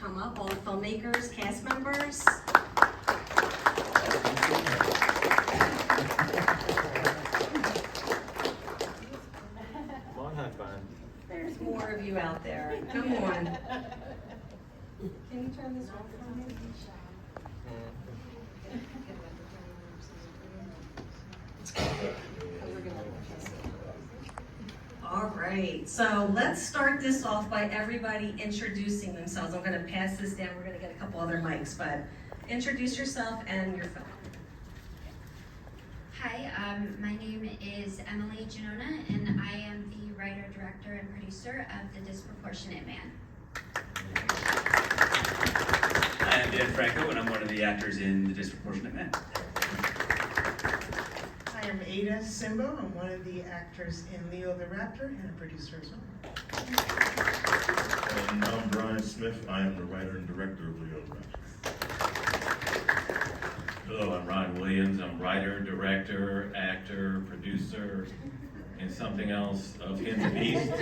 Come up, all the filmmakers, cast members. Come on, high five. There's more of you out there. Come on. Can you turn this off for me? All right, so let's start this off by everybody introducing themselves. I'm gonna pass this down, we're gonna get a couple other mics, but introduce yourself and your film. Hi, my name is Emily Janona, and I am the writer, director, and producer of The Disproportionate Man. I am Dan Franco, and I'm one of the actors in The Disproportionate Man. I am Ada Simbo. I'm one of the actors in Leo the Raptor and a producer as well. And I'm Brian Smith. I am the writer and director of Leo the Raptor. Hello, I'm Ron Williams. I'm writer, director, actor, producer, and something else of him the beast.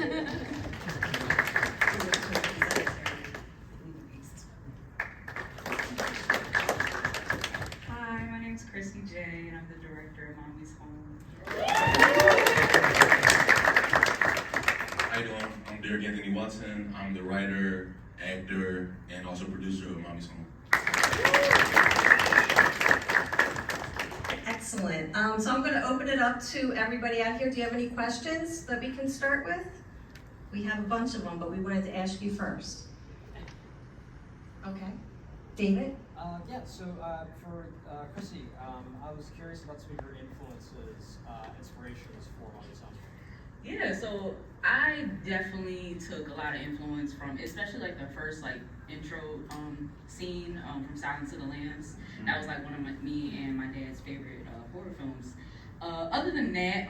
Hi, my name is Chrissy J, and I'm the director of Mommy's Home. How you doing? I'm Derek Anthony Watson. I'm the writer, actor, and also producer of Mommy's Home. Excellent. So I'm gonna open it up to everybody out here. Do you have any questions that we can start with? We have a bunch of them, but we wanted to ask you first. Okay. David? For Chrissy, I was curious about some of your influences, inspirations for Mommy's Home. Yeah, so I definitely took a lot of influence from, especially like the first like intro scene from Silence of the Lambs. That was like one of me and my dad's favorite horror films. Other than that,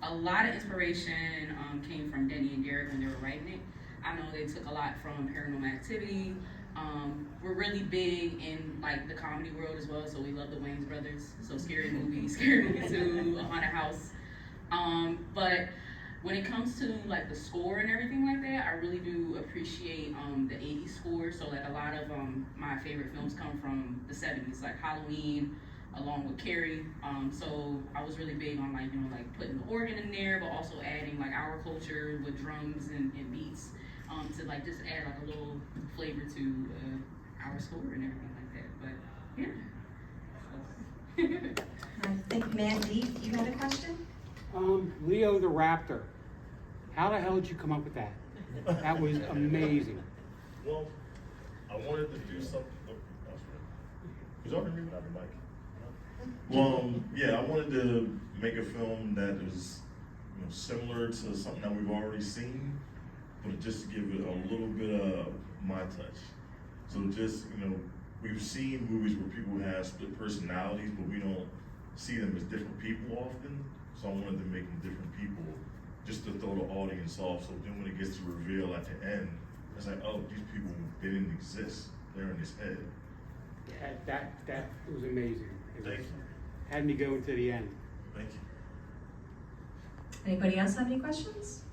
a lot of inspiration came from Denny and Derek when they were writing it. I know they took a lot from Paranormal Activity. We're really big in like the comedy world as well, so we love the Wayans brothers. So Scary Movie, Scary Movie 2, A Haunted House. But when it comes to like the score and everything like that, I really do appreciate the 80s score. So like a lot of my favorite films come from the 70s, like Halloween, along with Carrie. So I was really big on like, like putting the organ in there, but also adding like our culture with drums and beats to like just add like a little flavor to our score and everything like that. But yeah. I think Mandy, you had a question? Leo the Raptor. How the hell did you come up with that? That was amazing. Well, I wanted to do something. Is that me without the mic? Well, yeah, I wanted to make a film that is similar to something that we've already seen, but just to give it a little bit of my touch. So just, we've seen movies where people have split personalities, but we don't see them as different people often. So I wanted to make them different people, just to throw the audience off. So then when it gets to reveal at the end, it's like, oh, these people, they didn't exist. They're in his head. That was amazing. Thank you. Had me go to the end. Thank you. Anybody else have any questions?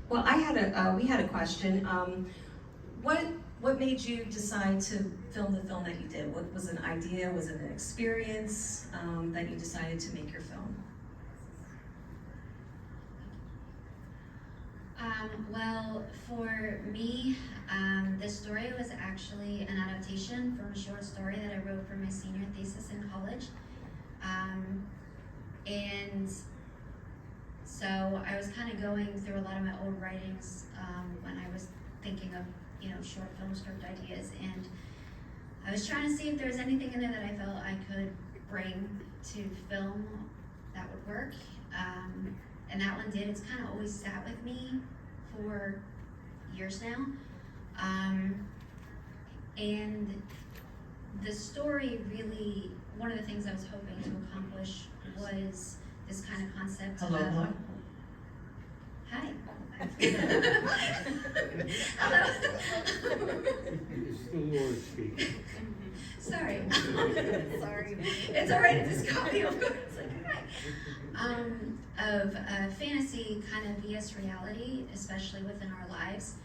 Well, we had a question. What made you decide to film the film that you did? What was an idea? Was it an experience that you decided to make your film? Well, for me, this story was actually an adaptation from a short story that I wrote for my senior thesis in college. And so I was kind of going through a lot of my old writings when I was thinking of, short film script ideas, and I was trying to see if there was anything in there that I felt I could bring to film that would work. And that one did. It's kind of always sat with me for years now. And the story really, one of the things I was hoping to accomplish was this kind of concept. Hello. Hi. Hello. It's the Lord speaking. Sorry. Sorry. It's all right. It's just comedy, of course. Like, hi. Of fantasy kind of vs reality, especially within our lives.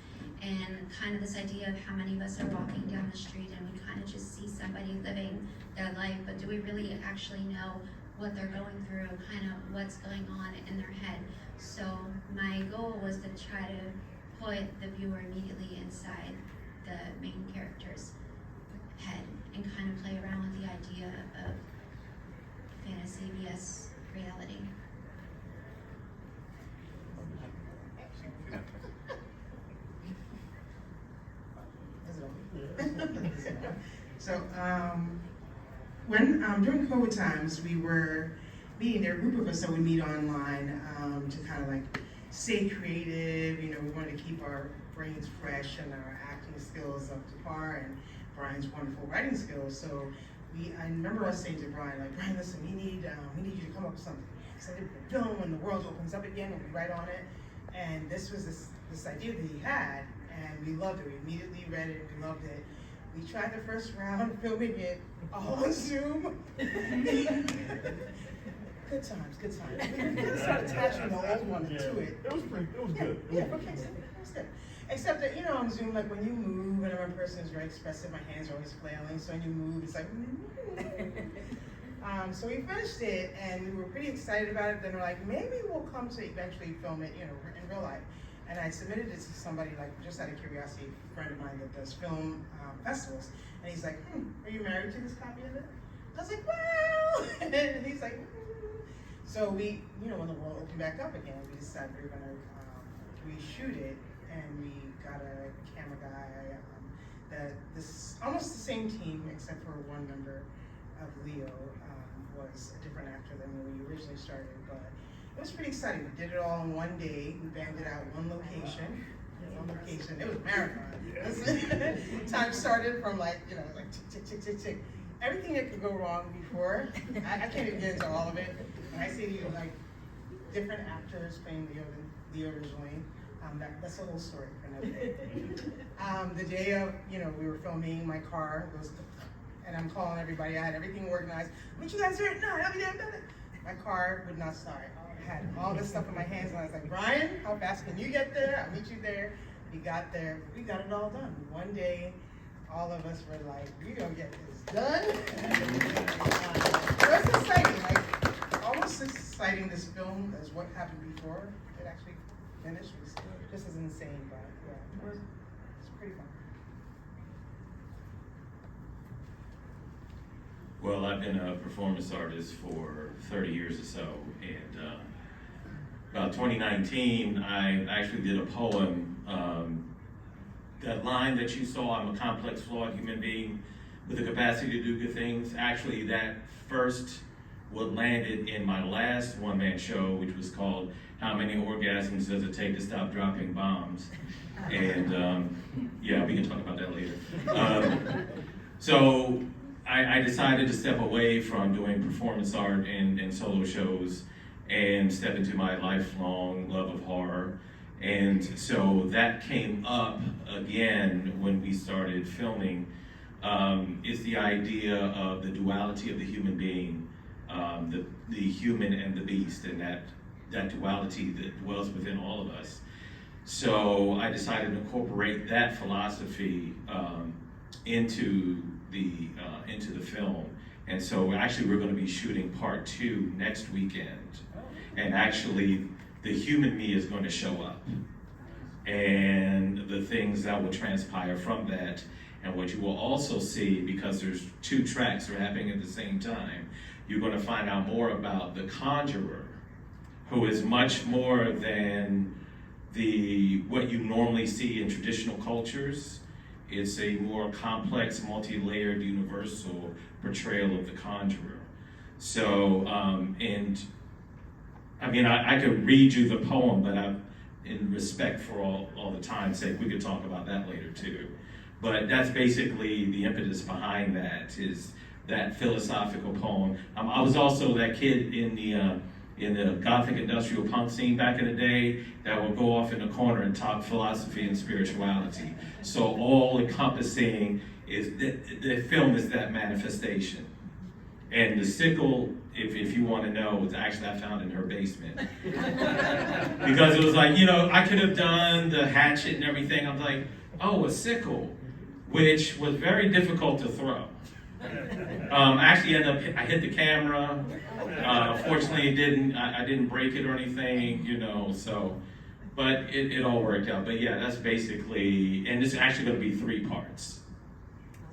and kind of this idea of how many of us are walking down the street and we kind of just see somebody living their life, but do we really actually know what they're going through, kind of what's going on in their head? So my goal was to try to put the viewer immediately inside the main character's head and kind of play around with the idea of fantasy vs reality. So, when during COVID times, we were meeting. There were a group of us that would meet online to kind of like stay creative. You know, we wanted to keep our brains fresh and our acting skills up to par, and Brian's wonderful writing skills. So, I remember us saying to Brian, like, Brian, listen, we need you to come up with something exciting for the film when the world opens up again, and we write on it. And this was this idea that he had, and we loved it. We immediately read it, we loved it. We tried the first round filming it all on Zoom. Good times, good times. We started attaching the old one to it. It was good. It was good. Except that, you know, on Zoom, like when you move and another person is very expressive, my hands are always flailing, so when you move, it's like, so we finished it, and we were pretty excited about it. Then we're like, maybe we'll come to eventually film it, you know, in real life. And I submitted it to somebody, like, just out of curiosity, a friend of mine that does film festivals. And he's like, are you married to this copy of it? I was like, well, and he's like, So we, you know, when the world opened back up again, we decided we were gonna reshoot it, and we got a camera guy, this almost the same team, except for one member of Leo, was a different actor than when we originally started, but it was pretty exciting. We did it all in one day. We banged it out one location. It was a marathon. Time started from like, you know, like tick, tick, tick, tick, tick. Everything that could go wrong before. I can't even get into all of it. And I say to you, like, different actors playing Leo originally. That's a whole story for another day. The day of, you know, we were filming, my car goes, and I'm calling everybody. I had everything organized. Meet you guys here at 9. I'll be there. My car would not start. I had all this stuff in my hands, and I was like, Brian, how fast can you get there? I'll meet you there. We got there. We got it all done. One day, all of us were like, we're going to get this done. It was exciting. Like, almost as exciting this film as what happened before it actually finished. It was just as insane, but yeah, it's pretty fun. Well, I've been a performance artist for 30 years or so, and about 2019, I actually did a poem. That line that you saw, I'm a complex, flawed human being with the capacity to do good things, actually that first what landed in my last one-man show, which was called How Many Orgasms Does It Take to Stop Dropping Bombs? And yeah, we can talk about that later. So I decided to step away from doing performance art and solo shows and step into my lifelong love of horror. And so that came up again when we started filming, is the idea of the duality of the human being, the human and the beast, and that duality that dwells within all of us. So I decided to incorporate that philosophy into the film. And so actually we're going to be shooting part 2 next weekend. And actually the human me is going to show up. And the things that will transpire from that. And what you will also see, because there's 2 tracks that are happening at the same time, you're going to find out more about the conjurer, who is much more than what you normally see in traditional cultures. It's a more complex, multi-layered, universal portrayal of the conjurer. So, and I mean, I could read you the poem, but in respect for all the time's sake, we could talk about that later too. But that's basically the impetus behind that, is that philosophical poem. I was also that kid in the Gothic industrial punk scene back in the day that would go off in the corner and talk philosophy and spirituality. So all encompassing is the film is that manifestation. And the sickle, if you want to know, was actually I found in her basement. Because it was like, you know, I could have done the hatchet and everything. I'm like, oh, a sickle, which was very difficult to throw. Actually I hit the camera. Fortunately, I didn't break it or anything, you know, so, but it all worked out. But yeah, that's basically, and this is actually going to be 3 parts.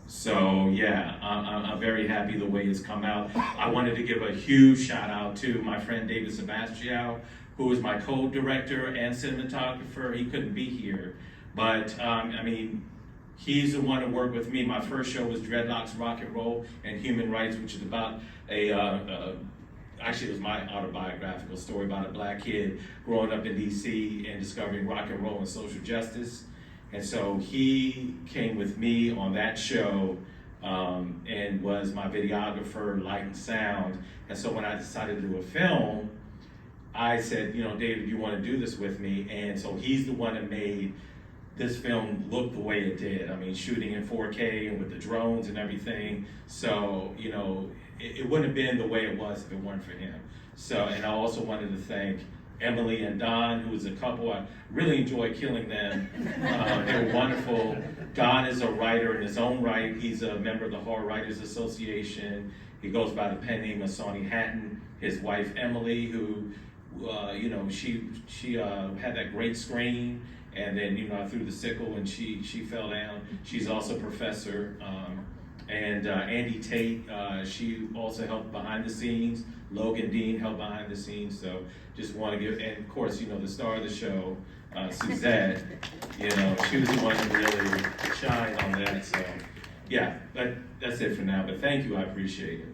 So yeah, I'm very happy the way it's come out. I wanted to give a huge shout out to my friend David Sebastião, who is my co-director and cinematographer. He couldn't be here, but I mean, he's the one who worked with me. My first show was Dreadlocks, Rock and Roll, and Human Rights, which is about actually it was my autobiographical story about a black kid growing up in DC and discovering rock and roll and social justice. And so he came with me on that show and was my videographer, light and sound. And so when I decided to do a film, I said, you know, David, you want to do this with me? And so he's the one that made this film look the way it did. I mean, shooting in 4K and with the drones and everything. So, you know, it wouldn't have been the way it was if it weren't for him. So, and I also wanted to thank Emily and Don, who was a couple. I really enjoyed killing them. They were wonderful. Don is a writer in his own right. He's a member of the Horror Writers Association. He goes by the pen name of Sonny Hatton. His wife, Emily, who, you know, she had that great scream. And then, you know, I threw the sickle and she fell down. She's also a professor. And Andy Tate, she also helped behind the scenes. Logan Dean helped behind the scenes. So just want to give, and of course, you know, the star of the show, Suzette, you know, she was the one who really shined on that. So yeah, that's it for now. But thank you, I appreciate it.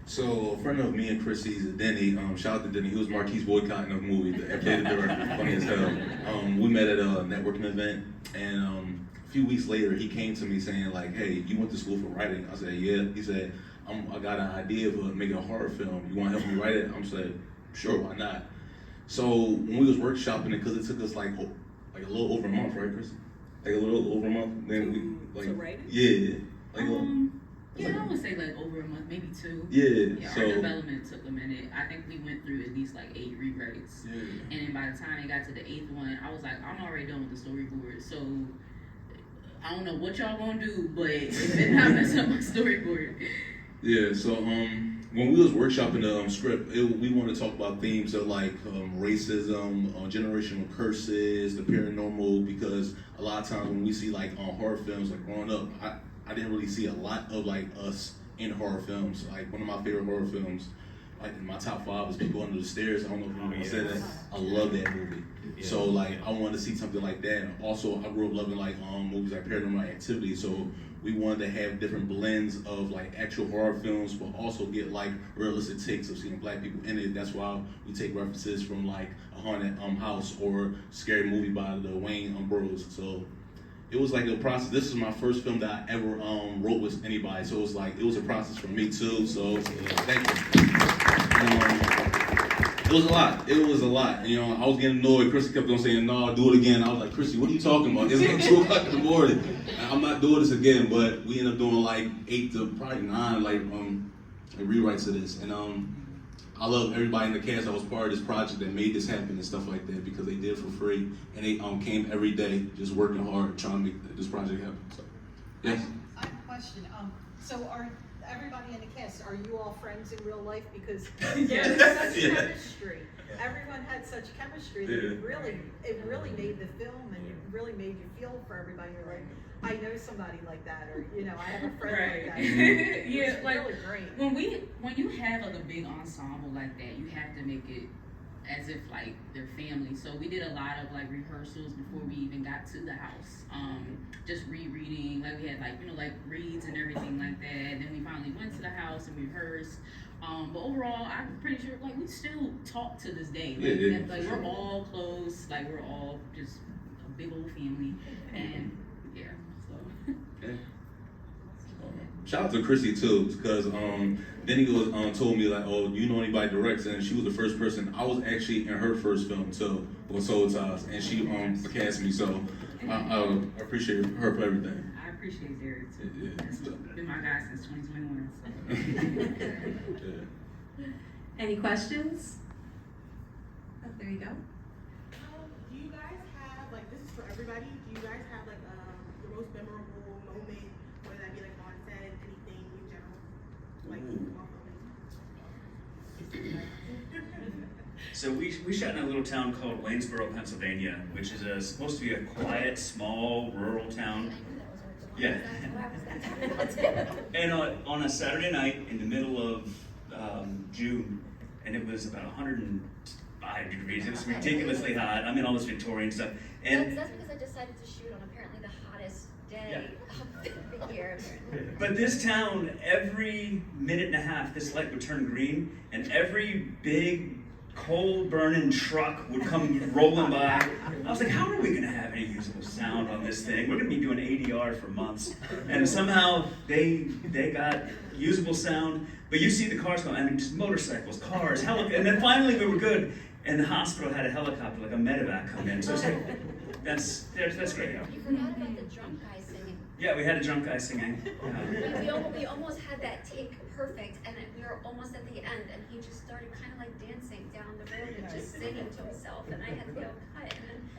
So a friend of me and Chrissy's, Denny, shout out to Denny, he was Marquise Boycott in the movie, the played the director, funny as hell. We met at a networking event, and a few weeks later, he came to me saying like, hey, you went to school for writing? I said, yeah. He said, I got an idea of making a horror film. You want to help me write it? I'm saying, sure, why not? So when we was workshopping it, because it took us like a little over a month, right, Chris? Like a little over a month. Then we like, to write it? Yeah. Like, yeah, I would say like over a month, maybe 2. Yeah. Our development took a minute. I think we went through at least like 8 rewrites. Yeah. And then by the time it got to the 8th one, I was like, I'm already done with the storyboard. So I don't know what y'all gonna do, but it did not mess up my storyboard. Yeah, so when we was workshopping the script, we want to talk about themes of like racism, generational curses, the paranormal, because a lot of times when we see like horror films, like growing up, I didn't really see a lot of like us in horror films. Like one of my favorite horror films, like in my top 5 is People Under the Stairs. I don't know if anyone said that. I love that movie. Yeah. So like I wanted to see something like that. And also I grew up loving like movies like Paranormal Activity. So we wanted to have different blends of like actual horror films, but also get like realistic takes of seeing black people in it. That's why we take references from like A Haunted House or Scary Movie by the Wayne Bros. So it was like a process. This is my first film that I ever wrote with anybody. So it was like, it was a process for me too. So thank you. It was a lot. It was a lot. You know, I was getting annoyed. Chrissy kept on saying, no, do it again. I was like, Chrissy, what are you talking about? It's like 2 o'clock in the morning. I'm not doing this again, but we ended up doing like 8 to probably 9 like rewrites of this. And I love everybody in the cast that was part of this project that made this happen and stuff like that, because they did it for free and they came every day just working hard trying to make this project happen. So, yes. I have a question. So are everybody in the cast, are you all friends in real life? Because there's such chemistry. Everyone had such chemistry that it really made the film, and it really made you feel for everybody. You're like, I know somebody like that, or you know, I have a friend like that. Yeah, like really great. When you have like a big ensemble like that, you have to make it as if like they're family. So we did a lot of like rehearsals before we even got to the house. Just rereading, like we had like, you know, like reads and everything like that. And then we finally went to the house and rehearsed. But overall, I'm pretty sure like we still talk to this day. Like, we're all close. Like we're all just a big old family. And yeah, so. Yeah. Shout out to Chrissy too, because then he was told me like, oh, you know anybody directs, and she was the first person. I was actually in her first film too, with Soul Ties, and she cast me. So I appreciate her for everything. I appreciate Derek too. Yeah. He's been my guy since 2021. So. Yeah. Any questions? Oh, there you go. Do you guys have, like, this is for everybody, do you guys have, like, the most memorable moment, whether that be, like, on set, anything in general? Like, while filming? So we shot in a little town called Waynesboro, Pennsylvania, which is supposed to be a quiet, small, rural town. Yeah. And on a Saturday night in the middle of June, and it was about 105 degrees. It was ridiculously hot. I'm in all this Victorian stuff. And That's because I decided to shoot on apparently the hottest day of the year. Apparently. but this town, every minute and a half, this light would turn green, and every big coal burning truck would come rolling by. I was like, how are we gonna have any usable sound on this thing? We're gonna be doing ADR for months. And somehow they got usable sound, but you see the cars going, I mean, just motorcycles, cars, and then finally we were good, and the hospital had a helicopter, like a medevac come in. So it's like, that's great. You forgot about the drunk guy singing. Yeah, we had a drunk guy singing. We almost had that take perfect, and we were almost at the end, and he just started kind of like dancing down the road and just singing to himself, and I had to go cut. And then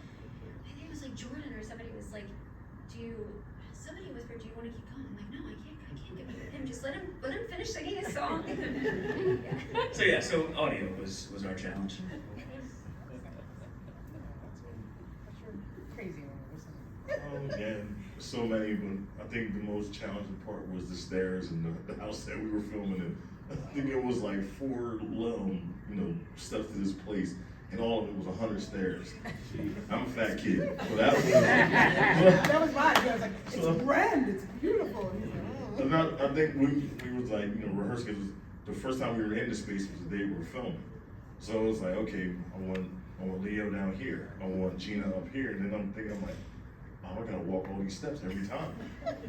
I think it was like Jordan or somebody was like, somebody whispered, do you want to keep going? I'm like, no, I can't get with him. Just let him finish singing his song. Yeah. So audio was our challenge. Crazy one. And so many, but I think the most challenging part was the stairs in the house that we were filming in. I think it was like 4 steps to this place, and all of it was 100 stairs. I'm a fat kid, so that was That was mine. I was like, it's grand, it's beautiful. And he's like, oh. And I think we was like, rehearsing. It was the first time we were in the space was the day we were filming. So it was like, okay, I want Leo down here. I want Gina up here. And then I'm like, oh, I gotta walk all these steps every time.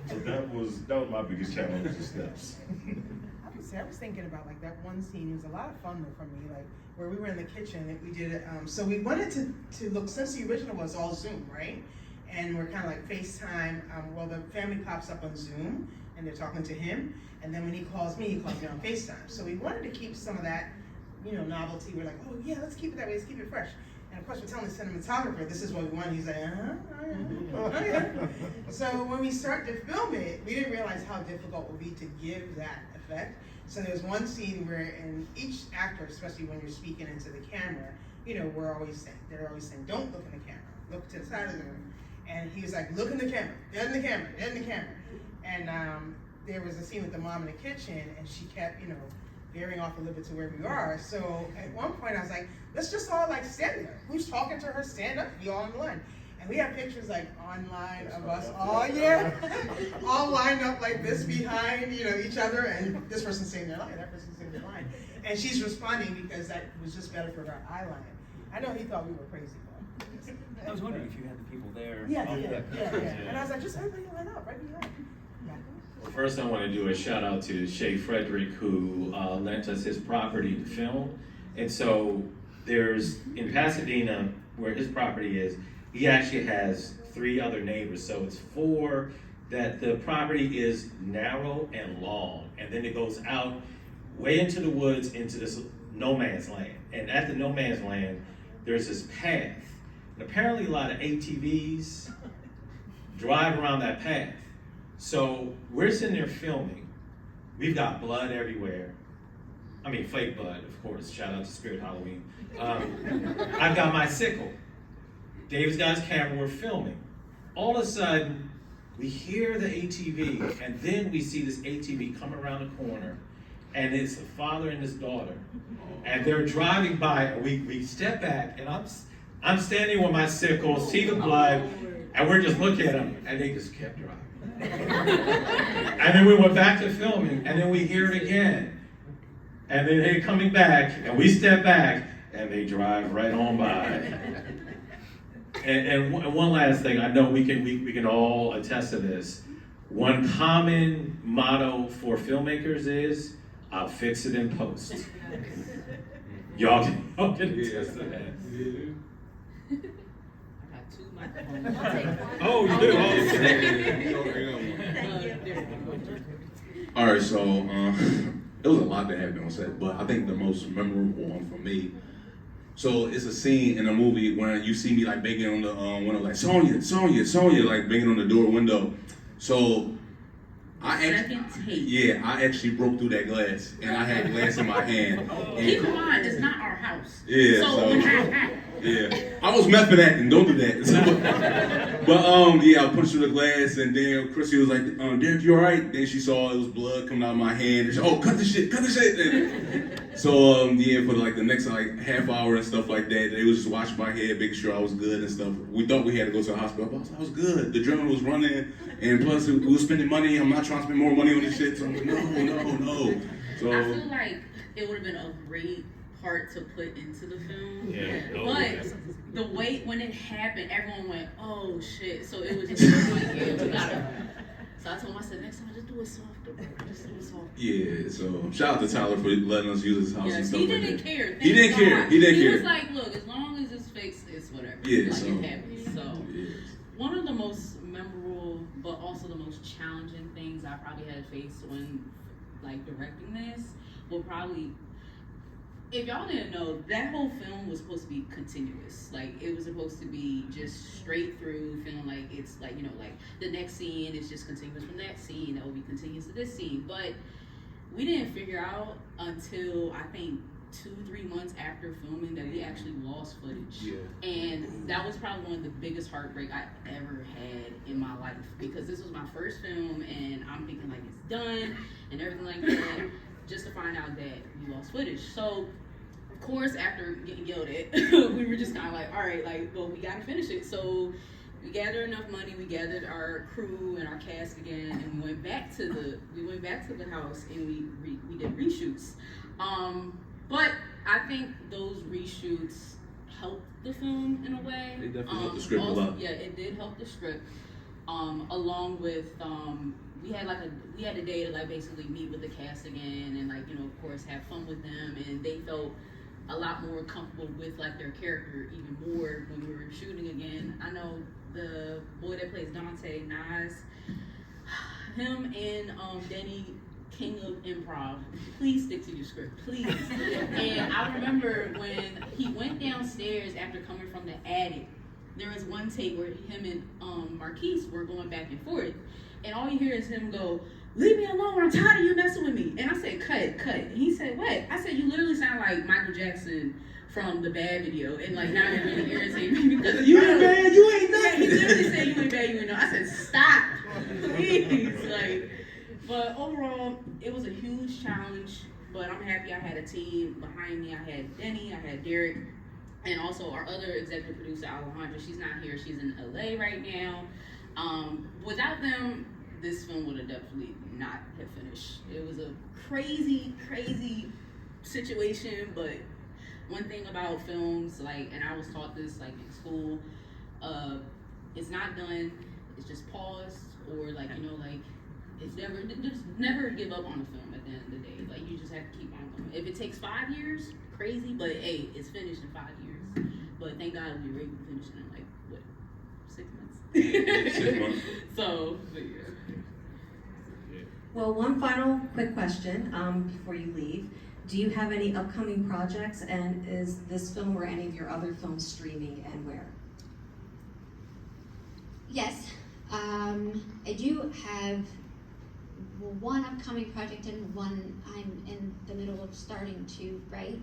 So that was my biggest challenge, was the steps. I was thinking about like that one scene. It was a lot of fun for me, like where we were in the kitchen and we did it. So we wanted to look, since the original was all Zoom, right? And we're kind of like FaceTime. Well, the family pops up on Zoom and they're talking to him. And then when he calls me on FaceTime. So we wanted to keep some of that, novelty. We're like, oh yeah, let's keep it that way. Let's keep it fresh. And of course, we're telling the cinematographer, this is what we want. He's like, oh yeah. So when we start to film it, we didn't realize how difficult it would be to give that effect. So there's one scene where, in each actor, especially when you're speaking into the camera, they're always saying, don't look in the camera, look to the side of the room. And he was like, look in the camera, dead in the camera, dead in the camera. And there was a scene with the mom in the kitchen, and she kept, veering off a little bit to where we are. So at one point I was like, let's just all like stand there. Who's talking to her? Stand up, you all in line. And we have pictures like online of us all all lined up like this behind, each other, and this person's saying their line, that person's saying their line. And she's responding because that was just better for her eye line. I know he thought we were crazy though. I was wondering if you had the people there. Yeah. And I was like, just everybody line up right behind. Well, first I want to do a shout out to Shay Frederick, who lent us his property to film. And so there's, in Pasadena, where his property is, he actually has 3 other neighbors. So it's 4 that the property is narrow and long. And then it goes out way into the woods, into this no man's land. And at the no man's land, there's this path. And apparently a lot of ATVs drive around that path. So we're sitting there filming. We've got blood everywhere. I mean, fake blood, of course. Shout out to Spirit Halloween. I've got my sickle. Dave's got his camera, we're filming. All of a sudden, we hear the ATV, and then we see this ATV come around the corner, and it's the father and his daughter. And they're driving by, and we step back, and I'm standing with my sickle, see the blood, and we're just looking at them, and they just kept driving. And then we went back to filming, and then we hear it again. And then they're coming back, and we step back, and they drive right on by. And one last thing, I know we can all attest to this. One common motto for filmmakers is, I'll fix it in post. Y'all can attest to that. I got 2 microphones. Oh, you do? Oh, All right, so it was a lot that happened on set, but I think the most memorable one for me. So it's a scene in a movie when you see me like banging on the window, like Sonya, Sonya, Sonya, like banging on the door window. So I actually broke through that glass, and I had glass in my hand. Keep in mind, it's not our house. Yeah, So yeah, I was method acting. Don't do that. But yeah, I punched through the glass, and then Chrissy was like, "Derek, you all right?" Then she saw it was blood coming out of my hand. And she, "Oh, cut the shit!" And so yeah, for like the next like half hour and stuff like that, they was just watching my head, making sure I was good and stuff. We thought we had to go to the hospital, but I was good. The adrenaline was running, and plus we were spending money. I'm not trying to spend more money on this shit. So I'm like, no. So I feel like it would have been a great part to put into the film. Yeah. But the way when it happened, everyone went, "Oh shit!" So it was just like, yeah, we gotta. So I told him, I said, next time just do it softer, bro. Just do it softer. yeah, so shout out to Tyler for letting us use his house and stuff he like didn't that. care. He didn't care. He didn't He care. was like, "Look, as long as it's fixed, it's whatever." Yeah, like, so it happens. So yeah. one of the most memorable, but also the most challenging things I probably had to face when like directing this will probably. If y'all didn't know, that whole film was supposed to be continuous. Like, it was supposed to be just straight through, feeling like it's like, you know, like the next scene is just continuous from that scene, that will be continuous to this scene. But we didn't figure out until I think 2-3 months after filming that we actually lost footage. Yeah. And that was probably one of the biggest heartbreak I ever had in my life, because this was my first film and I'm thinking like it's done and everything like that. Just to find out that we lost footage. So, of course, after getting yelled at, we were just kind of like, all right, like, well, we gotta finish it. So we gathered enough money, we gathered our crew and our cast again, and we went back to the house and we did reshoots. But I think those reshoots helped the film in a way. They definitely helped the script a lot. Yeah, it did help the script. Along with we had a day to like basically meet with the cast again and like, you know, of course have fun with them, and they felt a lot more comfortable with like their character even more when we were shooting again. I know the boy that plays Dante, Nas, him and Denny, king of improv, please stick to your script, please. And I remember when he went downstairs after coming from the attic, there was one take where him and Marquise were going back and forth, and all you hear is him go, "Leave me alone, I'm tired of you messing with me." And I said, cut. And he said, "What?" I said, "You literally sound like Michael Jackson from the Bad video," and like now it really irritates me because You ain't bad, you ain't nothing. he literally said, "You ain't bad, you ain't no." I said, "Stop, please." Like, but overall, it was a huge challenge, but I'm happy I had a team behind me. I had Denny, I had Derek, and also our other executive producer, Alejandra. She's not here. She's in LA right now. Without them, this film would have definitely not have finished. It was a crazy, crazy situation, but one thing about films, like, and I was taught this like in school, it's not done. It's just paused, or like, you know, like, it's never give up on a film at the end of the day. Like, you just have to keep on going. If it takes 5 years, crazy, but hey, it's finished in 5 years. But thank God we were able to finish it in like, what, 6 months? 6 months. So, but yeah. Well, one final quick question before you leave. Do you have any upcoming projects, and is this film or any of your other films streaming, and where? Yes, I do have one upcoming project and one I'm in the middle of starting to write.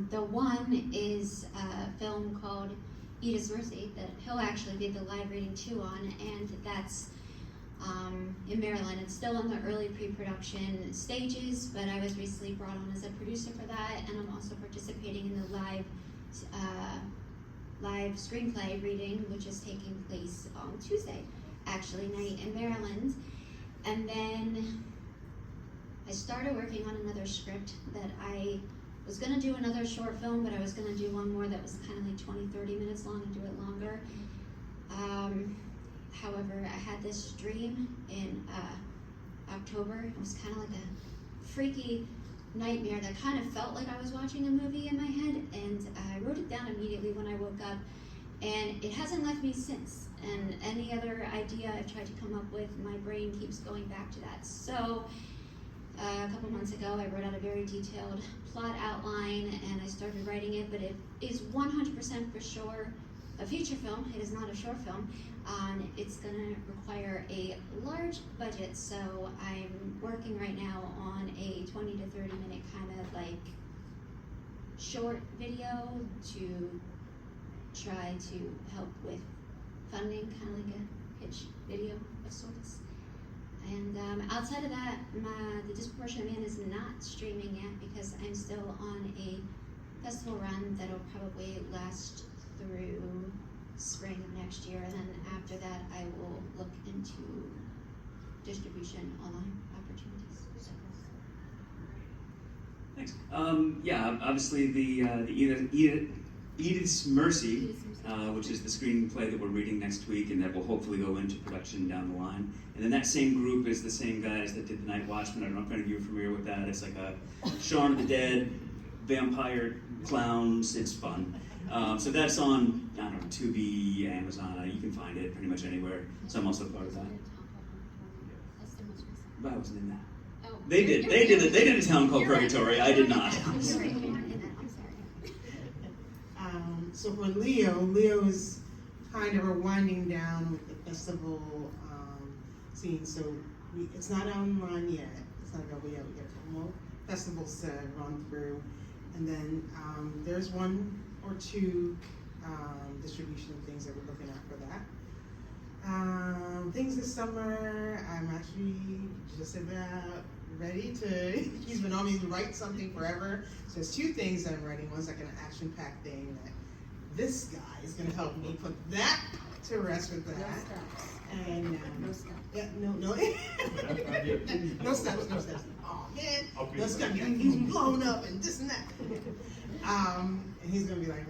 The one is a film called Edith's Mercy that he'll actually be the live reading too on, and that's in Maryland. It's still in the early pre-production stages, but I was recently brought on as a producer for that, and I'm also participating in the live screenplay reading, which is taking place on Tuesday, actually, night in Maryland. And then I started working on another script that I was gonna do another short film, but I was gonna do one more that was kind of like 20-30 minutes long and do it longer. However, I had this dream in October. It was kind of like a freaky nightmare that kind of felt like I was watching a movie in my head, and I wrote it down immediately when I woke up, and it hasn't left me since. And any other idea I've tried to come up with, my brain keeps going back to that. So a couple months ago. I wrote out a very detailed plot outline and I started writing it, but it is 100% for sure a feature film. It is not a short film. It's gonna require a large budget, so I'm working right now on a 20 to 30 minute kind of like short video to try to help with funding, kind of like a pitch video of sorts. And outside of that, the Disproportionate Man is not streaming yet because I'm still on a festival run that'll probably last through spring of next year, and then after that I will look into distribution online opportunities. So. Thanks. Yeah, obviously the Edith's Mercy, which is the screenplay that we're reading next week and that will hopefully go into production down the line. And then that same group is the same guys that did The Night Watchman. I don't know if any of you are familiar with that. It's like a Shaun of the Dead, vampire clowns. It's fun. So that's on, I don't know, Tubi, Amazon. You can find it pretty much anywhere. So I'm also part of that. But I wasn't in that. They did a town called Purgatory. I did not. So for Leo is kind of a winding down with the festival scene. So it's not online yet. It's not available yet. We got a couple more festivals to run through, and then there's one or two distribution things that we're looking at for that. Things this summer, I'm actually just about ready to. He's been on me to write something forever. So there's two things that I'm writing. One's like an action-packed thing that this guy is going to help me put that to rest with that. And no steps. Yeah, no, no steps. Oh man, no steps. He's blown up and this and that. And he's going to be like,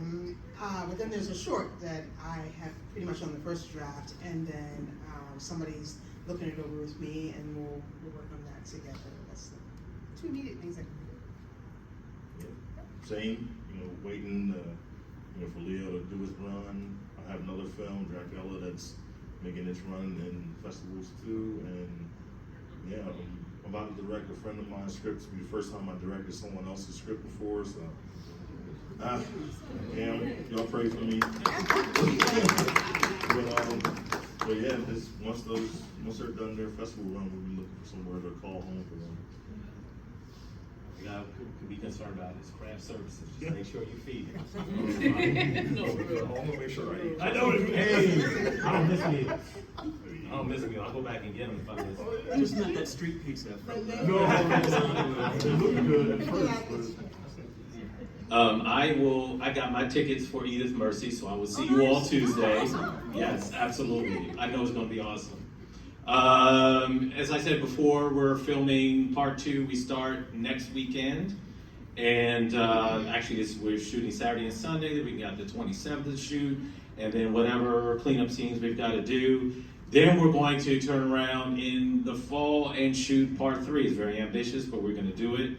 but then there's a short that I have pretty much on the first draft, and then somebody's looking it over with me, and we'll work on that together. That's the two immediate things I can do. Yeah. Same, waiting. For Leo to do his run. I have another film, Dracula, that's making its run in festivals too. And yeah, I'm about to direct a friend of mine's script. It's be the first time I directed someone else's script before, so y'all pray for me. but yeah, once they're done their festival run, we'll be looking for somewhere to call home for them. Could be concerned about is craft services. Just make sure you feed it. No, I'm gonna make sure I eat. I know what you mean. I don't miss meals. I'll go back and get them if I miss. Just not that street pizza. No, it looked good at first, but. I got my tickets for Edith Mercy, so I will see you all Tuesday. Yes, absolutely. I know it's going to be awesome. As I said before, we're filming part 2. We start next weekend, and actually we're shooting Saturday and Sunday. Then we got the 27th to shoot, and then whatever cleanup scenes we've got to do. Then we're going to turn around in the fall and shoot part 3. It's very ambitious, but we're going to do it.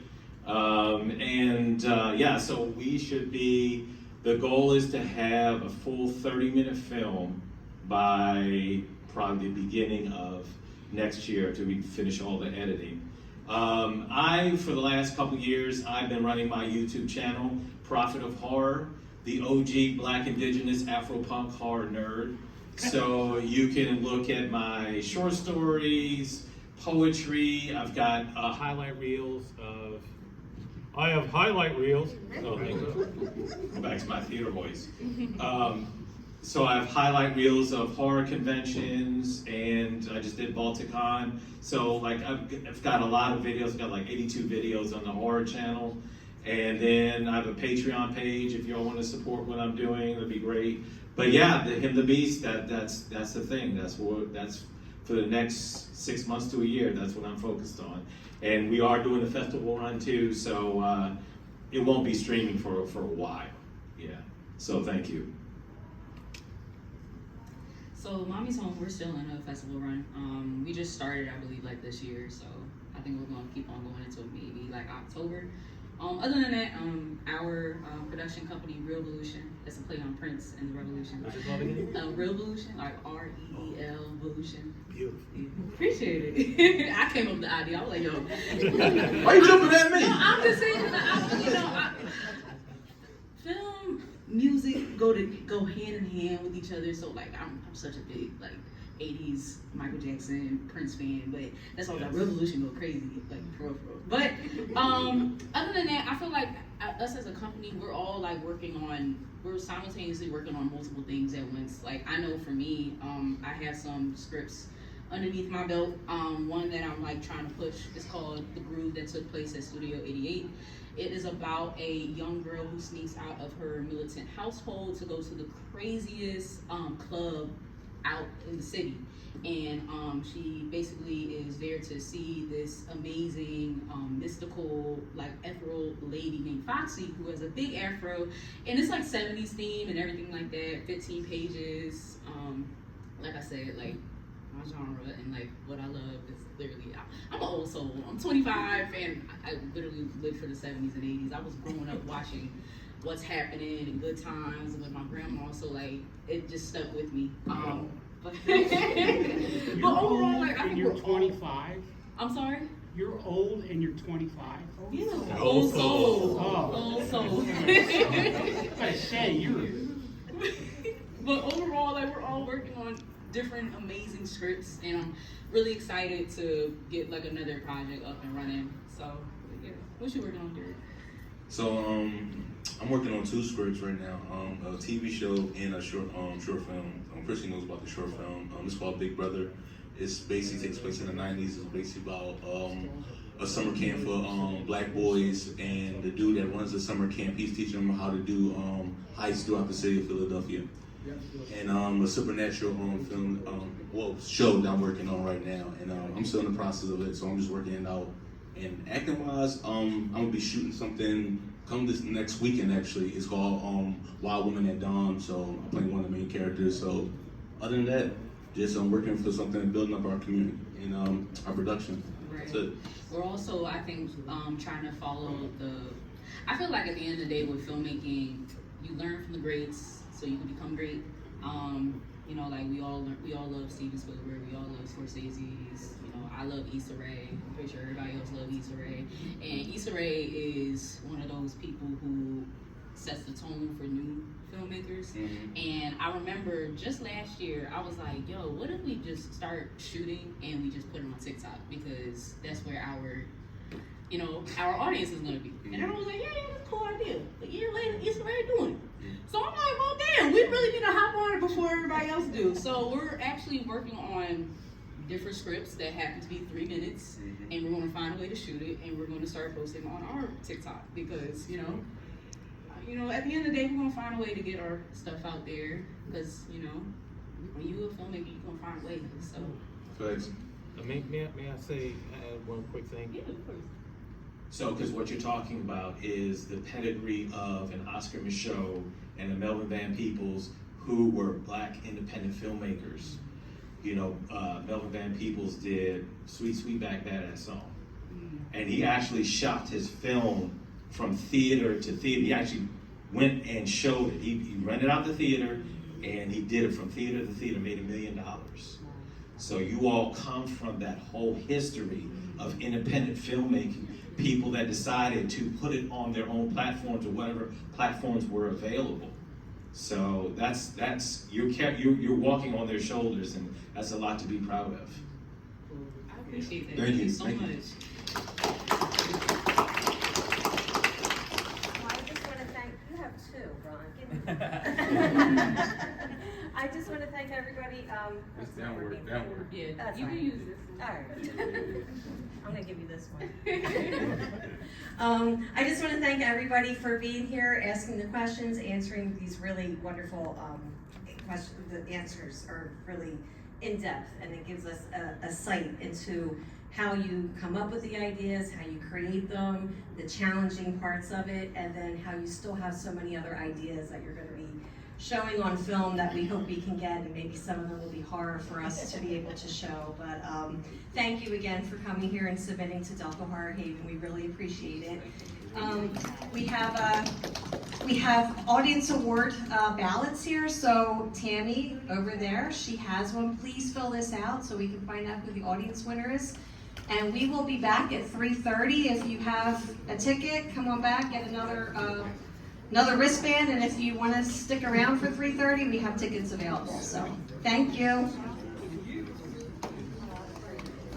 So we should be. The goal is to have a full 30-minute film by probably the beginning of next year till we finish all the editing. For the last couple years, I've been running my YouTube channel, Prophet of Horror, the OG Black Indigenous Afro-Punk horror nerd. So you can look at my short stories, poetry. I've got Highlight reels of. I have highlight reels. Oh, thank you. Go back to my theater voice. So I have highlight reels of horror conventions, and I just did Balticon. So I've got a lot of videos. I've got 82 videos on the horror channel. And then I have a Patreon page if y'all want to support what I'm doing, that'd be great. But yeah, the Beast, that's the thing. That's for the next 6 months to a year. That's what I'm focused on. And we are doing a festival run too, so it won't be streaming for a while. Yeah. So thank you. So Mommy's Home, we're still in a festival run. We just started, I believe, this year. So I think we're gonna keep on going until maybe October. Other than that, our production company, Real Evolution, that's a play on Prince and the Revolution. What's it called again? Real Evolution, like REEL Evolution. Beautiful. Appreciate it. I came up with the idea. I was like, yo. Why you jumping at me? No, I'm just saying, film, music go hand in hand with each other. So like, I'm such a big like 80s Michael Jackson, Prince fan, but that's why like Revolution go crazy, like for real. But other than that, I feel like us as a company, we're all like we're simultaneously working on multiple things at once. Like I know for me, I have some scripts underneath my belt. One that I'm like trying to push is called The Groove, that took place at Studio 88. It is about a young girl who sneaks out of her militant household to go to the craziest club out in the city, and she basically is there to see this amazing mystical like ethereal lady named Foxy, who has a big afro, and it's like 70s theme and everything like that. 15 pages. Like I said, like my genre and like what I love is literally, I'm an old soul. I'm 25 and I literally lived for the 70s and 80s. I was growing up watching What's Happening and Good Times with my grandma, so like it just stuck with me. But overall, like I think you're we're 25. I'm sorry. You're old and you're 25. Yeah, old soul. Oh. Old soul. I say you're. But overall, like we're all working on different amazing scripts, and I'm really excited to get like another project up and running. So yeah, what you working on, Derek? So I'm working on 2 scripts right now, a TV show and a short film. Chrissy knows about the short film. It's called Big Brother. It's basically takes place in the 90s. It's basically about a summer camp for black boys, and the dude that runs the summer camp, he's teaching them how to do heists throughout the city of Philadelphia. And a supernatural film, show that I'm working on right now, and I'm still in the process of it, so I'm just working it out. And acting-wise, I'm gonna be shooting something come this next weekend. Actually, it's called Wild Women at Dawn. So I'm playing one of the main characters. So other than that, just working for something and building up our community and our production. Right. That's it. We're also, I think, trying to follow I feel like at the end of the day with filmmaking, you learn from the greats so you can become great. You know, like we all love Steven Spielberg, we all love Scorsese's. You know, I love Issa Rae. I'm pretty sure everybody else loves Issa Rae. And Issa Rae is one of those people who sets the tone for new filmmakers. Mm-hmm. And I remember just last year, I was like, yo, what if we just start shooting and we just put it on TikTok? Because that's where our audience is gonna be. And everyone was like, yeah, that's a cool idea. A year later, Issa Rae doing it. So I'm like, well, damn, we really need to hop on it before everybody else do. So we're actually working on different scripts that happen to be 3 minutes, and we're going to find a way to shoot it, and we're going to start posting on our TikTok because, you know, at the end of the day, we're going to find a way to get our stuff out there because, you know, when you're a filmmaker, you're going to find a way. So. Thanks. May I say one quick thing? Yeah, of course. So, because what you're talking about is the pedigree of an Oscar Michaud and the Melvin Van Peebles, who were black independent filmmakers. You know, Melvin Van Peebles did Sweet Sweetback Badass Song. And he actually shopped his film from theater to theater. He actually went and showed it. He rented out the theater and he did it from theater to theater, made $1 million. So you all come from that whole history of independent filmmaking, people that decided to put it on their own platforms or whatever platforms were available. So that's you're walking on their shoulders, and that's a lot to be proud of. I appreciate that. Thank you so much. Well, I just want to thank, you have 2, Ron, give me. I just want to thank everybody. It's downward. yeah, That's you fine. can use this. All right. I'm gonna give you this one. I just want to thank everybody for being here, asking the questions, answering these really wonderful questions. The answers are really in depth, and it gives us a sight into how you come up with the ideas, how you create them, the challenging parts of it, and then how you still have so many other ideas that you're going to be showing on film that we hope we can get, and maybe some of them will be horror for us to be able to show. But thank you again for coming here and submitting to Delco Horror Haven. We really appreciate it. We have audience award ballots here. So Tammy over there, she has one. Please fill this out so we can find out who the audience winner is. And we will be back at 3:30. If you have a ticket, come on back, get another wristband, and if you want to stick around for 3:30, we have tickets available. So thank you.